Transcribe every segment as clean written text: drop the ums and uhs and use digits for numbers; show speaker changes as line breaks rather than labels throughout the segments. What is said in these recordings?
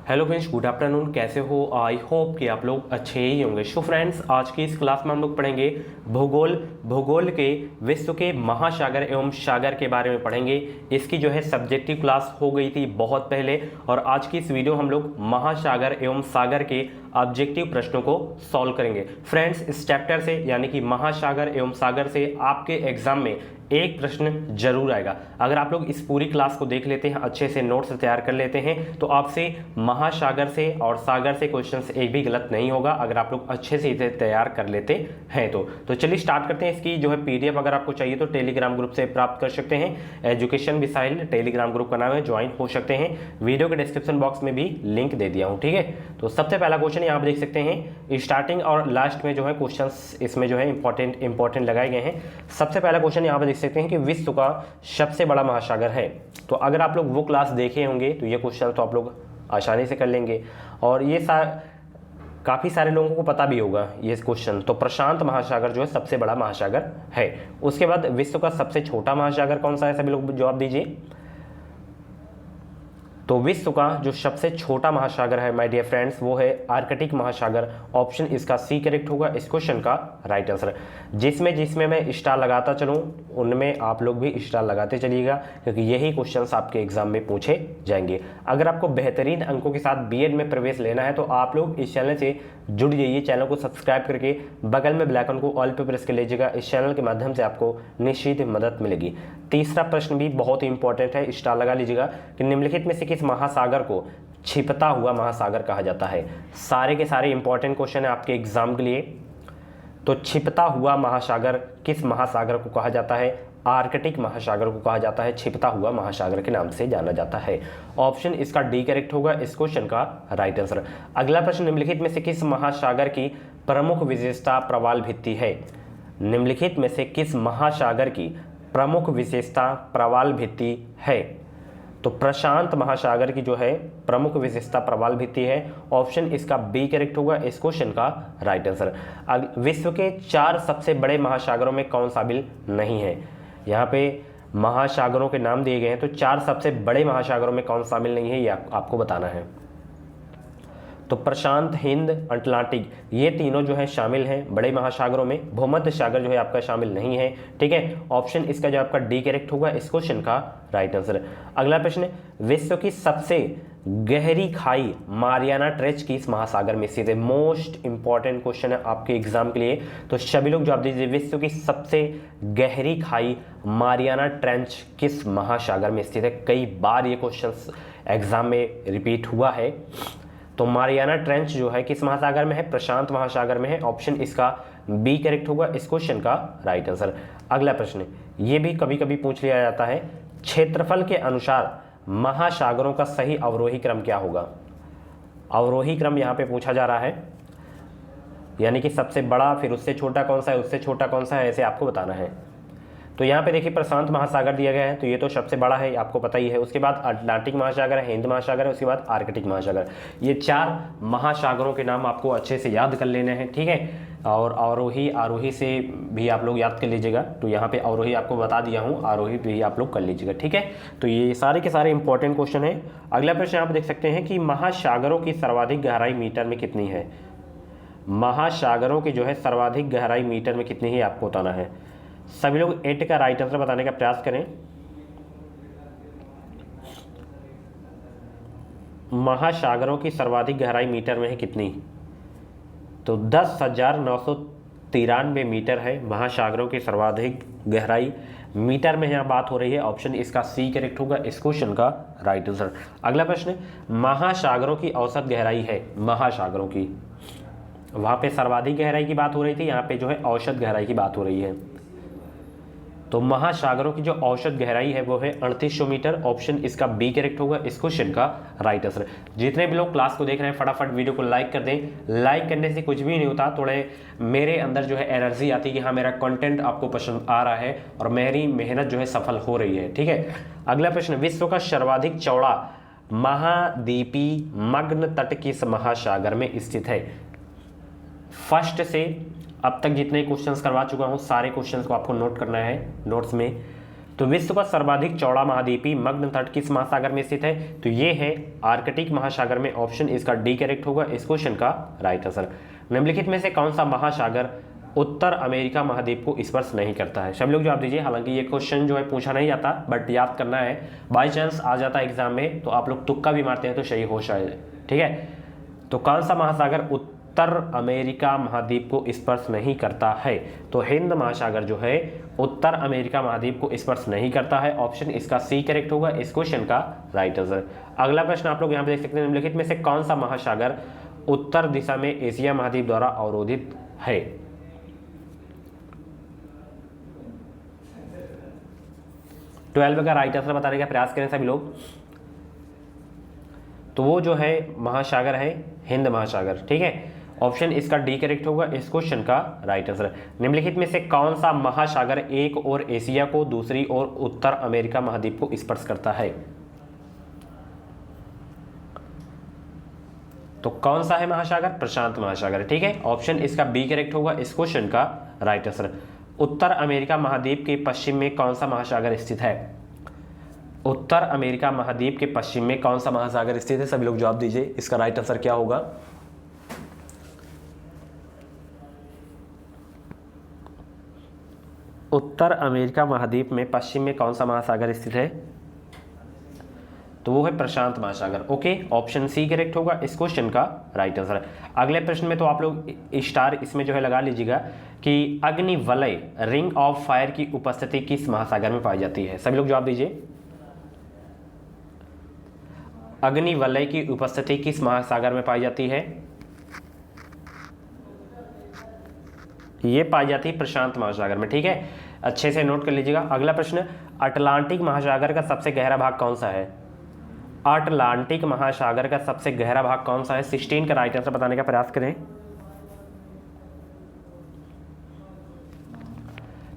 Hello friends, good afternoon. कैसे हो? I hope कि आप लोग अच्छे ही होंगे। सो फ्रेंड्स, आज की इस क्लास में हम लोग पढ़ेंगे भूगोल के विश्व के महासागर एवं सागर के बारे में पढ़ेंगे। इसकी जो है सब्जेक्टिव क्लास हो गई थी बहुत पहले, और आज की इस वीडियो हम लोग महासागर एवं सागर के ऑब्जेक्टिव प्रश्नों को सॉल्व करेंगे। फ्रेंड्स, इस चैप्टर से यानी कि महासागर एवं सागर से आपके एग्जाम में एक प्रश्न जरूर आएगा। अगर आप लोग इस पूरी क्लास को देख लेते हैं, अच्छे से नोट्स तैयार कर लेते हैं, तो आपसे महासागर से और सागर से क्वेश्चंस एक भी गलत नहीं होगा, अगर आप लोग अच्छे से इसे तैयार कर लेते हैं तो चलिए स्टार्ट करते हैं। इसकी जो है पीडीएफ अगर आपको चाहिए तो टेलीग्राम ग्रुप से प्राप्त कर सकते हैं। एजुकेशन मिसाइल टेलीग्राम ग्रुप का नाम है, ज्वाइन हो सकते हैं। वीडियो के डिस्क्रिप्शन बॉक्स में भी लिंक दे दिया हूँ, ठीक है। तो सबसे पहला क्वेश्चन यहाँ पे देख सकते हैं, स्टार्टिंग और लास्ट में जो है क्वेश्चंस इसमें जो है इंपॉर्टेंट लगाए गए हैं। सबसे पहला क्वेश्चन यहाँ पे देख सकते हैं कि विश्व का सबसे बड़ा महासागर है। तो अगर आप लोग वो क्लास देखे होंगे तो ये क्वेश्चन तो आप लोग आसानी से कर लेंगे, और ये काफ़ी सारे लोगों को पता भी होगा ये क्वेश्चन। तो प्रशांत महासागर जो है सबसे बड़ा महासागर है। उसके बाद विश्व का सबसे छोटा महासागर कौन सा है? सभी लोग जवाब दीजिए। तो विश्व का जो सबसे छोटा महासागर है माय डियर फ्रेंड्स, वो है आर्कटिक महासागर। ऑप्शन इसका सी करेक्ट होगा इस क्वेश्चन का राइट आंसर। जिसमें मैं स्टार लगाता चलूँ उनमें आप लोग भी स्टार लगाते चलिएगा, क्योंकि यही क्वेश्चंस आपके एग्जाम में पूछे जाएंगे। अगर आपको बेहतरीन अंकों के साथ बीएड में प्रवेश लेना है तो आप लोग इस चैनल से जुड़ जाइए। चैनल को सब्सक्राइब करके बगल में बेल आइकन को ऑल पे प्रेस कर लीजिएगा। इस चैनल के माध्यम से आपको निश्चित मदद मिलेगी। तीसरा प्रश्न भी बहुत ही इंपॉर्टेंट है, स्टार लगा लीजिएगा कि निम्नलिखित में से किस महासागर को छिपता हुआ महासागर कहा जाता है? सारे के सारे इंपॉर्टेंट क्वेश्चन है आपके एग्जाम के लिए। तो छिपता हुआ महासागर किस महासागर को कहा जाता है? आर्कटिक महासागर को कहा जाता है, छिपता हुआ महासागर के नाम से जाना जाता है। ऑप्शन इसका डी करेक्ट होगा इस क्वेश्चन का राइट आंसर। अगला प्रश्न, निम्नलिखित में से किस महासागर की प्रमुख विशेषता प्रवाल भित्ति है? निम्नलिखित में से किस महासागर की प्रमुख विशेषता प्रवाल भित्ति है? तो प्रशांत महासागर की जो है प्रमुख विशेषता प्रवाल भित्ति है। ऑप्शन इसका बी करेक्ट होगा इस क्वेश्चन का राइट आंसर। विश्व के 4 सबसे बड़े महासागरों में कौन शामिल नहीं है? यहाँ पे महासागरों के नाम दिए गए हैं, तो 4 सबसे बड़े महासागरों में कौन शामिल नहीं है ये आपको बताना है। तो प्रशांत, हिंद, अटलांटिक, ये तीनों जो है शामिल हैं बड़े महासागरों में। भूमध्य सागर जो है आपका शामिल नहीं है, ठीक है। ऑप्शन इसका जो आपका डी करेक्ट होगा इस क्वेश्चन का राइट आंसर। अगला प्रश्न, विश्व की सबसे गहरी खाई मारियाना ट्रेंच किस महासागर में स्थित है? मोस्ट इंपॉर्टेंट क्वेश्चन है आपके एग्जाम के लिए, तो सभी लोग जवाब दीजिए। विश्व की सबसे गहरी खाई मारियाना ट्रेंच किस महासागर में स्थित है? कई बार ये क्वेश्चन एग्जाम में रिपीट हुआ है। तो मारियाना ट्रेंच जो है किस महासागर में है? प्रशांत महासागर में है। ऑप्शन इसका बी करेक्ट होगा इस क्वेश्चन का राइट आंसर। अगला प्रश्न, ये भी कभी कभी पूछ लिया जाता है, क्षेत्रफल के अनुसार महासागरों का सही अवरोही क्रम क्या होगा? अवरोही क्रम यहाँ पे पूछा जा रहा है, यानी कि सबसे बड़ा, फिर उससे छोटा कौन सा है, उससे छोटा कौन सा है, ऐसे आपको बताना है। तो यहाँ पे देखिए प्रशांत महासागर दिया गया है, तो ये तो सबसे बड़ा है, आपको पता ही है। उसके बाद अटलांटिक महासागर है, हिंद महासागर है, उसके बाद आर्कटिक महासागर। ये 4 महासागरों के नाम आपको अच्छे से याद कर लेने हैं, ठीक है। और आरोही से भी आप लोग याद कर लीजिएगा। तो यहाँ पे अवरोही आपको बता दिया हूँ, आरोही भी आप लोग कर लीजिएगा, ठीक है। तो ये सारे के सारे इंपॉर्टेंट क्वेश्चन है। अगला प्रश्न आप देख सकते हैं कि महासागरों की सर्वाधिक गहराई मीटर में कितनी है? महासागरों की जो है सर्वाधिक गहराई मीटर में कितनी है आपको बताना है। सभी लोग 8 का राइट आंसर बताने का प्रयास करें। महासागरों की सर्वाधिक गहराई मीटर में है कितनी? तो 10,993 मीटर है महासागरों की सर्वाधिक गहराई मीटर में यहाँ बात हो रही है। ऑप्शन इसका सी करेक्ट होगा इस क्वेश्चन का राइट आंसर। अगला प्रश्न, महासागरों की औसत गहराई है, महासागरों की, वहां पे सर्वाधिक गहराई की बात हो रही थी, यहाँ पे जो है औसत गहराई की बात हो रही है। तो महासागरों की जो औसत गहराई है वो है 3800 मीटर। ऑप्शन इसका बी करेक्ट होगा इस क्वेश्चन का राइट आंसर। जितने भी लोग क्लास को देख रहे हैं फटाफट वीडियो को लाइक कर दें। लाइक करने से कुछ भी नहीं होता, थोड़े मेरे अंदर जो है एनर्जी आती है कि हाँ मेरा कंटेंट आपको पसंद आ रहा है और मेरी मेहनत जो है सफल हो रही है, ठीक है। अगला प्रश्न, विश्व का सर्वाधिक चौड़ा महाद्वीपी मग्न तट किस महासागर में स्थित है? फर्स्ट से अब तक जितने क्वेश्चंस करवा चुका हूँ सारे क्वेश्चंस को आपको नोट करना है नोट्स में। तो विश्व का सर्वाधिक चौड़ा महाद्वीपीय मग्न तट किस महासागर में स्थित है? तो ये है आर्कटिक महासागर में। ऑप्शन इसका डी करेक्ट होगा इस क्वेश्चन का राइट आंसर। निम्नलिखित में से कौन सा महासागर उत्तर अमेरिका महाद्वीप को स्पर्श नहीं करता है? सब लोग जवाब दीजिए। हालांकि ये क्वेश्चन जो है पूछा नहीं जाता, बट याद करना है, बाई चांस आ जाता है एग्जाम में तो आप लोग तुक्का भी मारते हैं तो सही हो शायद। ठीक है, तो कौन सा महासागर उत्तर अमेरिका महाद्वीप को स्पर्श नहीं करता है? तो हिंद महासागर जो है उत्तर अमेरिका महाद्वीप को स्पर्श नहीं करता है। ऑप्शन इसका सी करेक्ट होगा इस क्वेश्चन का राइट आंसर। अगला प्रश्न आप लोग यहाँ पे देख सकते हैं, निम्नलिखित में से कौन सा महासागर उत्तर दिशा में एशिया महाद्वीप द्वारा अवरोधित है? 12 का राइट आंसर बताने का प्रयास करें सभी लोग। तो वो जो है महासागर है हिंद महासागर। ठीक है, ऑप्शन इसका डी करेक्ट होगा इस क्वेश्चन का राइट आंसर। निम्नलिखित में से कौन सा महासागर एक ओर एशिया को दूसरी ओर उत्तर अमेरिका महाद्वीप को स्पर्श करता है? तो कौन सा है महासागर? प्रशांत महासागर। ठीक है, ऑप्शन इसका बी करेक्ट होगा इस क्वेश्चन का राइट आंसर। उत्तर अमेरिका महाद्वीप के पश्चिम में कौन सा महासागर स्थित है? उत्तर अमेरिका महाद्वीप के पश्चिम में कौन सा महासागर स्थित है? सभी लोग जवाब दीजिए, इसका राइट आंसर क्या होगा? उत्तर अमेरिका महाद्वीप में पश्चिम में कौन सा महासागर स्थित है? तो वो है प्रशांत महासागर। ओके, ऑप्शन सी करेक्ट होगा इस क्वेश्चन का राइट आंसर। अगले प्रश्न में तो आप लोग स्टार इसमें जो है लगा लीजिएगा कि अग्निवलय रिंग ऑफ फायर की उपस्थिति किस महासागर में पाई जाती है? सभी लोग जवाब दीजिए। अग्निवलय की उपस्थिति किस महासागर में पाई जाती है? ये पाई जाती है प्रशांत महासागर में। ठीक है, अच्छे से नोट कर लीजिएगा। अगला प्रश्न, अटलांटिक महासागर का सबसे गहरा भाग कौन सा है? अटलांटिक महासागर का सबसे गहरा भाग कौन सा है? 16 का राइट आंसर बताने का प्रयास करें।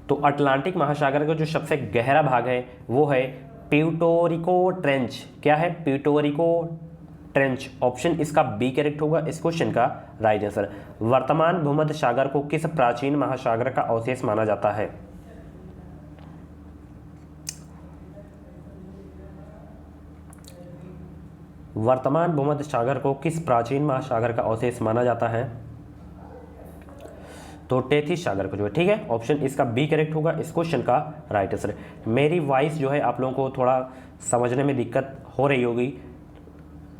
तो अटलांटिक महासागर का जो सबसे गहरा भाग है वो है प्यूर्टो ट्रेंच। क्या है? Puerto trench. ऑप्शन इसका बी करेक्ट होगा इस क्वेश्चन का राइट आंसर। वर्तमान भूमध्य सागर को किस प्राचीन महासागर का अवशेष माना जाता है? वर्तमान भूमध्य सागर को किस प्राचीन महासागर का अवशेष माना जाता है? तो टेथिस सागर को जो है। ठीक है, ऑप्शन इसका बी करेक्ट होगा इस क्वेश्चन का राइट आंसर। मेरी वॉइस जो है आप लोगों को थोड़ा समझने में दिक्कत हो रही होगी,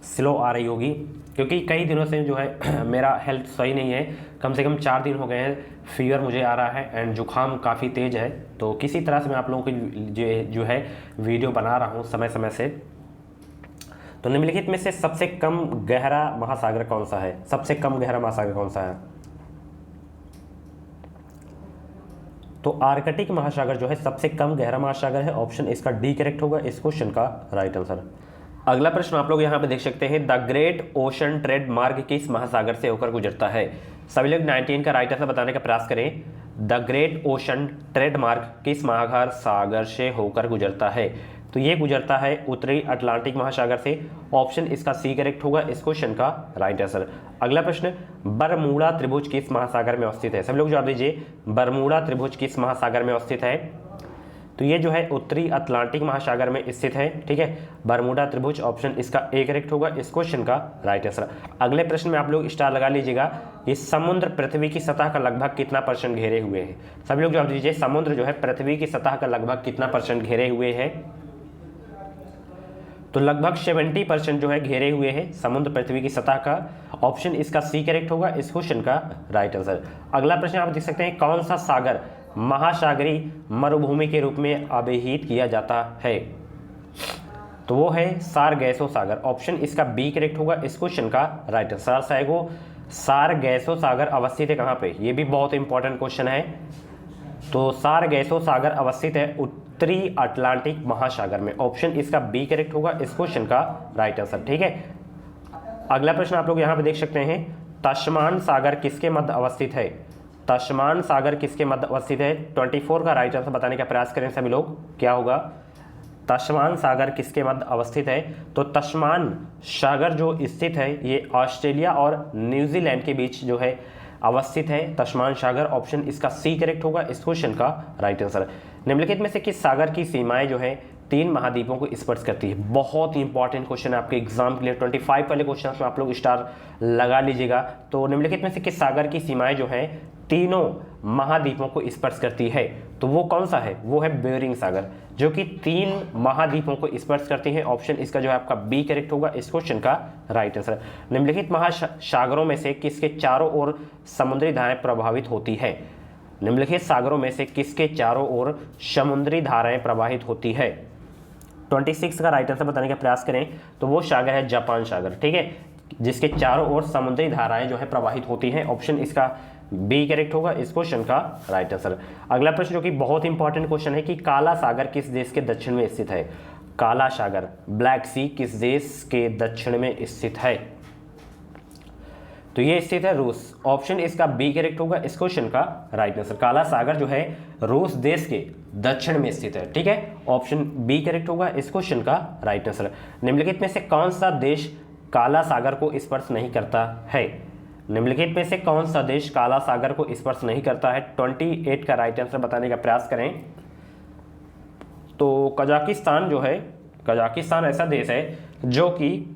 स्लो आ रही होगी, क्योंकि कई दिनों से जो है मेरा हेल्थ सही नहीं है। कम से कम 4 दिन हो गए हैं, फीवर मुझे आ रहा है एंड जुकाम काफ़ी तेज़ है। तो किसी तरह से मैं आप लोगों की जो है वीडियो बना रहा हूँ समय समय से। तो निम्नलिखित में से सबसे कम गहरा महासागर कौन सा है? सबसे कम गहरा महासागर कौन सा है? तो आर्कटिक महासागर जो है सबसे कम गहरा महासागर है। ऑप्शन इसका डी करेक्ट होगा इस क्वेश्चन का राइट आंसर। अगला प्रश्न आप लोग यहाँ पे देख सकते हैं, द ग्रेट ओशन ट्रेड मार्ग किस महासागर से होकर गुजरता है? सभी लोग 19 का राइट आंसर बताने का प्रयास करें। द ग्रेट ओशन ट्रेड मार्ग किस महासागर से होकर गुजरता है? तो ये गुजरता है उत्तरी अटलांटिक महासागर से। ऑप्शन इसका सी करेक्ट होगा इस क्वेश्चन का राइट आंसर। अगला प्रश्न, बरमूडा त्रिभुज किस महासागर में अवस्थित है? सब लोग जवाब दीजिए, बरमूडा त्रिभुज किस महासागर में अवस्थित है? तो ये जो है उत्तरी अटलांटिक महासागर में स्थित है। ठीक है, बरमूडा त्रिभुज। ऑप्शन इसका ए करेक्ट होगा इस क्वेश्चन का राइट आंसर। अगले प्रश्न में आप लोग स्टार लगा लीजिएगा, ये समुद्र पृथ्वी की सतह का लगभग कितना % घेरे हुए है? सभी लोग जवाब दीजिए, समुद्र जो है पृथ्वी की सतह का लगभग कितना % घेरे हुए है? तो लगभग 70% जो है घेरे हुए हैं समुद्र पृथ्वी की सतह का। ऑप्शन इसका सी करेक्ट होगा इस क्वेश्चन का राइट आंसर। अगला प्रश्न आप देख सकते हैं, कौन सा सागर महासागरीय मरुभूमि के रूप में अभिहित किया जाता है? तो वो है सारगैसो सागर। ऑप्शन इसका बी करेक्ट होगा इस क्वेश्चन का राइट आंसर। सारगैसो सागर अवस्थित है कहाँ पे? ये भी बहुत इंपॉर्टेंट क्वेश्चन है। तो सारगैसो सागर अवस्थित है उत्तरी अटलांटिक महासागर में। ऑप्शन इसका बी करेक्ट होगा इस क्वेश्चन का राइट आंसर। ठीक है, अगला प्रश्न आप लोग यहाँ पे देख सकते हैं, तस्मान सागर किसके मध्य अवस्थित है? तस्मान सागर किसके मध्य अवस्थित है? 24 का राइट आंसर बताने का प्रयास करें सभी लोग, क्या होगा? तस्मान सागर किसके मध्य अवस्थित है? तो तस्मान सागर जो स्थित है ये ऑस्ट्रेलिया और न्यूजीलैंड के बीच जो है अवस्थित है तस्मान सागर। ऑप्शन इसका सी करेक्ट होगा इस क्वेश्चन का राइट आंसर। निम्नलिखित में से किस सागर की सीमाएं जो है 3 महाद्वीपों को स्पर्श करती है? बहुत ही इंपॉर्टेंट क्वेश्चन है आपके एग्जाम के लिए। 25 वाले क्वेश्चन में आप लोग स्टार लगा लीजिएगा। तो निम्नलिखित में से किस सागर की सीमाएं जो है तीनों महाद्वीपों को स्पर्श करती है? तो वो कौन सा है? वो है बेरिंग सागर, जो कि 3 महाद्वीपों को स्पर्श करती है। ऑप्शन इसका जो है आपका बी करेक्ट होगा इस क्वेश्चन का राइट आंसर। निम्नलिखित महासागरों में से किसके चारों ओर समुद्री धाराएं प्रभावित होती है? निम्नलिखित सागरों में से किसके चारों ओर समुद्री धाराएं प्रवाहित होती है? 26 का राइट आंसर बताने का प्रयास करें तो वो सागर है जापान सागर, ठीक है, जिसके चारों ओर समुद्री धाराएं जो है प्रवाहित होती हैं। ऑप्शन इसका बी करेक्ट होगा इस क्वेश्चन का राइट आंसर। अगला प्रश्न जो कि बहुत इंपॉर्टेंट क्वेश्चन है कि काला सागर किस देश के दक्षिण में स्थित है? काला सागर, ब्लैक सी, किस देश के दक्षिण में स्थित है? तो ये स्थित है रूस। ऑप्शन इसका बी करेक्ट होगा इस क्वेश्चन का राइट आंसर। काला सागर जो है रूस देश के दक्षिण में स्थित है, ठीक है। ऑप्शन बी करेक्ट होगा इस क्वेश्चन का राइट आंसर। निम्नलिखित में से कौन सा देश काला सागर को स्पर्श नहीं करता है? निम्नलिखित में से कौन सा देश काला सागर को स्पर्श नहीं करता है? 28 का राइट आंसर बताने का प्रयास करें तो कजाकिस्तान जो है, कजाकिस्तान ऐसा देश है जो कि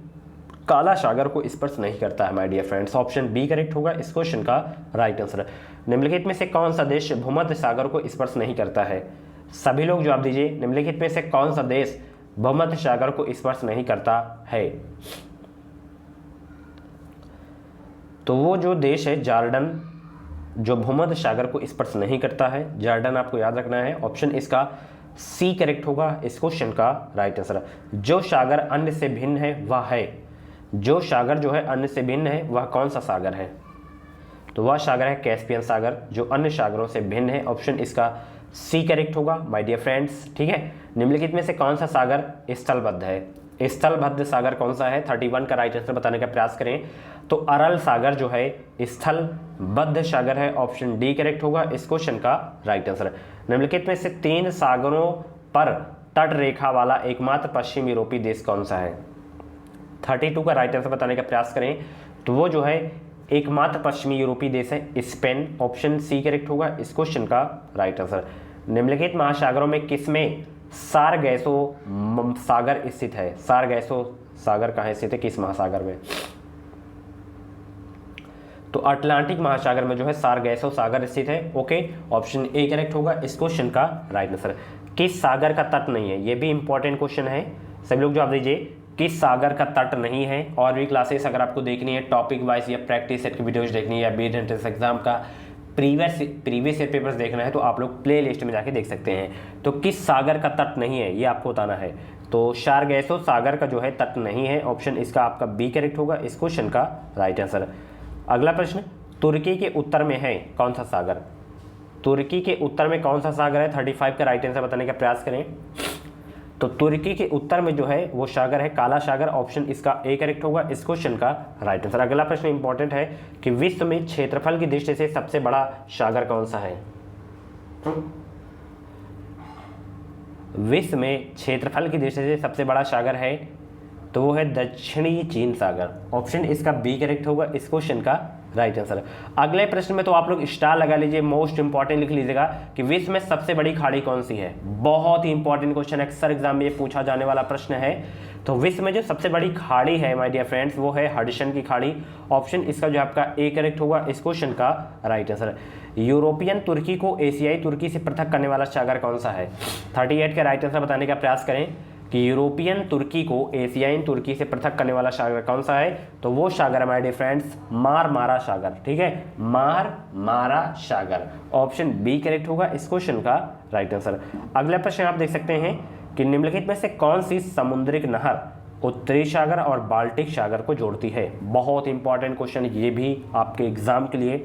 काला सागर को स्पर्श नहीं करता है my dear friends. Option B correct होगा इस क्वेश्चन का राइट आंसर। निम्नलिखित में से कौन सा देश भूमध्य सागर को स्पर्श नहीं करता है? सभी लोग जवाब दीजिए, निम्नलिखित में से कौन सा देश भूमध्य सागर को स्पर्श नहीं करता है? तो वो जो देश है जॉर्डन, जो भूमध्य सागर को स्पर्श नहीं करता है, जॉर्डन आपको याद रखना है। ऑप्शन इसका सी करेक्ट होगा इस क्वेश्चन का राइट आंसर। जो सागर अन्य से भिन्न है वह है, जो सागर जो है अन्य से भिन्न है वह कौन सा सागर है? तो वह सागर है कैस्पियन सागर, जो अन्य सागरों से भिन्न है। ऑप्शन इसका सी करेक्ट होगा माय डियर फ्रेंड्स, ठीक है। निम्नलिखित में से कौन सा सागर स्थलबद्ध है? स्थलबद्ध सागर कौन सा है? 31 का राइट आंसर बताने का प्रयास करें तो अरल सागर जो है स्थलबद्ध सागर है। ऑप्शन डी करेक्ट होगा इस क्वेश्चन का राइट आंसर। निम्नलिखित में से 3 सागरों पर तट रेखा वाला एकमात्र पश्चिम यूरोपीय देश कौन सा है? 32 का राइट आंसर बताने का प्रयास करें तो वो जो है एकमात्र पश्चिमी यूरोपीय देश है स्पेन। ऑप्शन सी करेक्ट होगा इस क्वेश्चन का राइट आंसर। निम्नलिखित महासागरों में किसमें सारगैसो सागर स्थित है? सारगैसो सागर कहाँ स्थित है, किस महासागर में? तो अटलांटिक महासागर में जो है सारगैसो सागर स्थित है। ओके, ऑप्शन ए करेक्ट होगा इस क्वेश्चन का राइट आंसर। किस सागर का तट नहीं है? ये भी इंपॉर्टेंट क्वेश्चन है, सभी लोग जवाब दीजिए। किस सागर का तट नहीं है? और भी क्लासेस अगर आपको देखनी है टॉपिक वाइज या प्रैक्टिस सेट की वीडियोज देखनी है या बीएड एंट्रेंस एग्जाम का प्रीवियस ईयर पेपर्स देखना है तो आप लोग प्ले लिस्ट में जाके देख सकते हैं। तो किस सागर का तट नहीं है ये आपको बताना है। तो सारगैसो सागर का जो है तट नहीं है। ऑप्शन इसका आपका बी करेक्ट होगा इस क्वेश्चन का राइट आंसर। अगला प्रश्न, तुर्की के उत्तर में है कौन सा सागर? तुर्की के उत्तर में कौन सा सागर है? 35 का राइट आंसर बताने का प्रयास करें तो तुर्की के उत्तर में जो है वो सागर है काला सागर। ऑप्शन इसका ए करेक्ट होगा इस क्वेश्चन का राइट आंसर। अगला प्रश्न इंपॉर्टेंट है कि विश्व में क्षेत्रफल की दृष्टि से सबसे बड़ा सागर कौन सा है? विश्व में क्षेत्रफल की दृष्टि से सबसे बड़ा सागर है तो वो है दक्षिणी चीन सागर। ऑप्शन इसका बी करेक्ट होगा इस क्वेश्चन का राइट आंसर। अगले प्रश्न में तो आप लोग स्टार लगा लीजिए, मोस्ट इंपॉर्टेंट लिख लीजिएगा कि विश्व में सबसे बड़ी खाड़ी कौन सी है। बहुत ही इंपॉर्टेंट क्वेश्चन, अक्सर एग्जाम में ये पूछा जाने वाला प्रश्न है। तो विश्व में जो सबसे बड़ी खाड़ी है माय डियर फ्रेंड्स वो है हडसन की खाड़ी। ऑप्शन इसका जो आपका ए करेक्ट होगा इस क्वेश्चन का राइट आंसर। यूरोपियन तुर्की को एशियाई तुर्की से पृथक करने वाला सागर कौन सा है? 38 का राइट आंसर बताने का प्रयास करें कि यूरोपियन तुर्की को एशियाई तुर्की से पृथक करने वाला सागर कौन सा है? तो वो सागर है माय डियर फ्रेंड्स मारमारा सागर, ठीक है, मारमारा सागर। ऑप्शन बी करेक्ट होगा इस क्वेश्चन का राइट आंसर। अगला प्रश्न आप देख सकते हैं कि निम्नलिखित में से कौन सी समुद्रिक नहर उत्तरी सागर और बाल्टिक सागर को जोड़ती है? बहुत इंपॉर्टेंट क्वेश्चन ये भी आपके एग्जाम के लिए।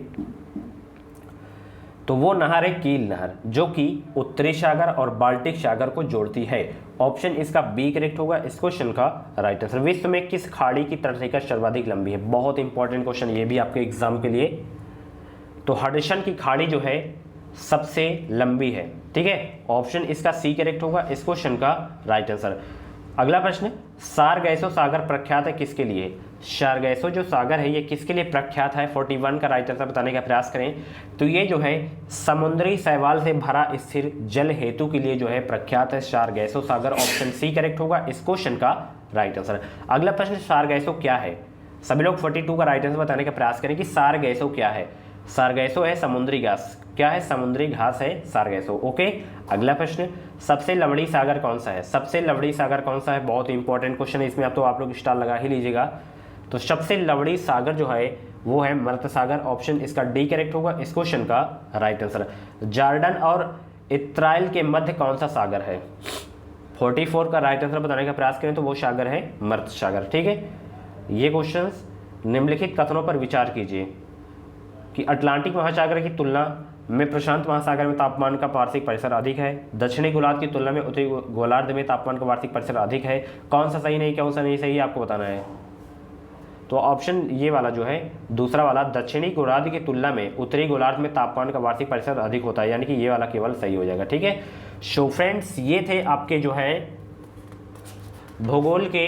तो वो नहर है कील नहर, जो कि उत्तरी सागर और बाल्टिक सागर को जोड़ती है। ऑप्शन इसका बी करेक्ट होगा इस क्वेश्चन का राइट आंसर। विश्व में किस खाड़ी की तटरेखा सर्वाधिक लंबी है? बहुत इंपॉर्टेंट क्वेश्चन ये भी आपके एग्जाम के लिए। तो हडसन की खाड़ी जो है सबसे लंबी है, ठीक है। ऑप्शन इसका सी करेक्ट होगा इस क्वेश्चन का राइट आंसर। अगला प्रश्न, सारगैसो सागर प्रख्यात है किसके लिए? सारगैसो जो सागर है ये किसके लिए प्रख्यात है? 41 का राइट आंसर बताने का प्रयास करें। तो ये जो है समुद्री शैवाल से भरा स्थिर जल हेतु के लिए जो है प्रख्यात है सारगैसो सागर। ऑप्शन सी करेक्ट होगा इस क्वेश्चन का राइट आंसर। अगला प्रश्न, सारगैसो क्या है? सभी लोग 42 का राइट आंसर बताने का प्रयास करें कि सारगैसो क्या है। सारगैसो है समुद्री घास। क्या है? समुद्री घास है सारगैसो। ओके। अगला प्रश्न, सबसे लवणी सागर कौन सा है? सबसे लवणी सागर कौन सा है? बहुत इंपॉर्टेंट क्वेश्चन है, इसमें अब तो आप लोग स्टार लगा ही लीजिएगा। तो सबसे लवणी सागर जो है वो है मृत सागर। ऑप्शन इसका डी करेक्ट होगा इस क्वेश्चन का राइट आंसर। जॉर्डन और इस्राइल के मध्य कौन सा सागर है? 44 का राइट आंसर बताने का प्रयास करें तो वो सागर है मृत सागर। ठीक है। ये क्वेश्चंस, निम्नलिखित कथनों पर विचार कीजिए कि अटलांटिक महासागर की तुलना में प्रशांत महासागर में तापमान का वार्षिक परिसर अधिक है, दक्षिणी गोलार्ध की तुलना में उत्तरी गोलार्ध में तापमान का वार्षिक परिसर अधिक है। कौन सा सही नहीं, कौन सा नहीं सही है आपको बताना है। तो ऑप्शन ये वाला जो है दूसरा वाला, दक्षिणी गोलार्ध की तुलना में उत्तरी गोलार्ध में तापमान का वार्षिक परिसर अधिक होता है, यानी कि ये वाला केवल सही हो जाएगा। ठीक है। सो फ्रेंड्स, ये थे आपके जो है भूगोल के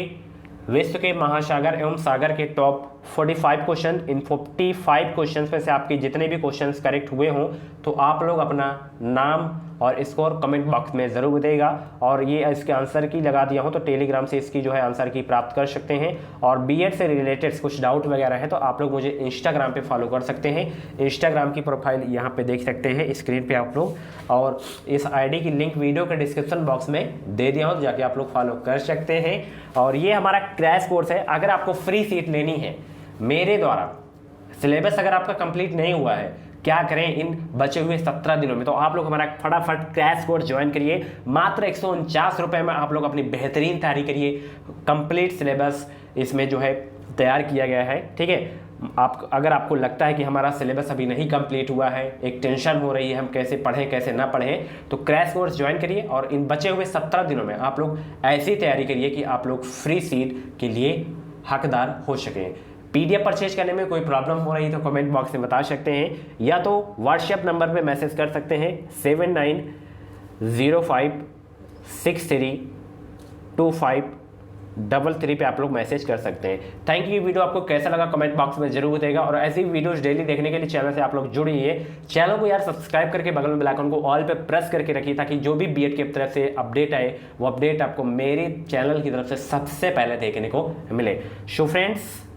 विश्व के महासागर एवं सागर के टॉप 45 क्वेश्चन। इन 45 क्वेश्चन में से आपके जितने भी क्वेश्चंस करेक्ट हुए हों तो आप लोग अपना नाम और स्कोर कमेंट बॉक्स में ज़रूर देगा। और ये इसके आंसर की लगा दिया हो तो टेलीग्राम से इसकी जो है आंसर की प्राप्त कर सकते हैं। और बीएड से रिलेटेड कुछ डाउट वगैरह है तो आप लोग मुझे इंस्टाग्राम पे फॉलो कर सकते हैं। इंस्टाग्राम की प्रोफाइल यहाँ पे देख सकते हैं स्क्रीन पे आप लोग, और इस आईडी की लिंक वीडियो के डिस्क्रिप्शन बॉक्स में दे दिया हूँ, जाके आप लोग फॉलो कर सकते हैं। और ये हमारा क्रैश कोर्स है। अगर आपको फ्री सीट लेनी है मेरे द्वारा, सिलेबस अगर आपका कंप्लीट नहीं हुआ है, क्या करें इन बचे हुए 17 दिनों में, तो आप लोग हमारा फटाफट क्रैश कोर्स ज्वाइन करिए। मात्र 149 रुपये में आप लोग अपनी बेहतरीन तैयारी करिए। कंप्लीट सिलेबस इसमें जो है तैयार किया गया है। ठीक है। आप अगर आपको लगता है कि हमारा सिलेबस अभी नहीं कंप्लीट हुआ है, एक टेंशन हो रही है हम कैसे पढ़ें कैसे ना पढ़ें, तो क्रैश कोर्स ज्वाइन करिए और इन बचे हुए 17 दिनों में आप लोग ऐसी तैयारी करिए कि आप लोग फ्री सीट के लिए हकदार हो सकें। पीडीएफ परचेज करने में कोई प्रॉब्लम हो रही है तो कमेंट बॉक्स में बता सकते हैं, या तो व्हाट्सएप नंबर पे मैसेज कर सकते हैं 7905632533 पे आप लोग मैसेज कर सकते हैं। Thank you. वीडियो आपको कैसा लगा कमेंट बॉक्स में जरूर बताइएगा। और ऐसी वीडियोस डेली देखने के लिए चैनल से आप लोग जुड़िए। चैनल को यार सब्सक्राइब करके बगल में बेल आइकन को ऑल पे प्रेस करके रखिए ताकि जो भी बीएड की तरफ से अपडेट आए वो अपडेट आपको मेरे चैनल की तरफ से सबसे पहले देखने को मिले। So friends,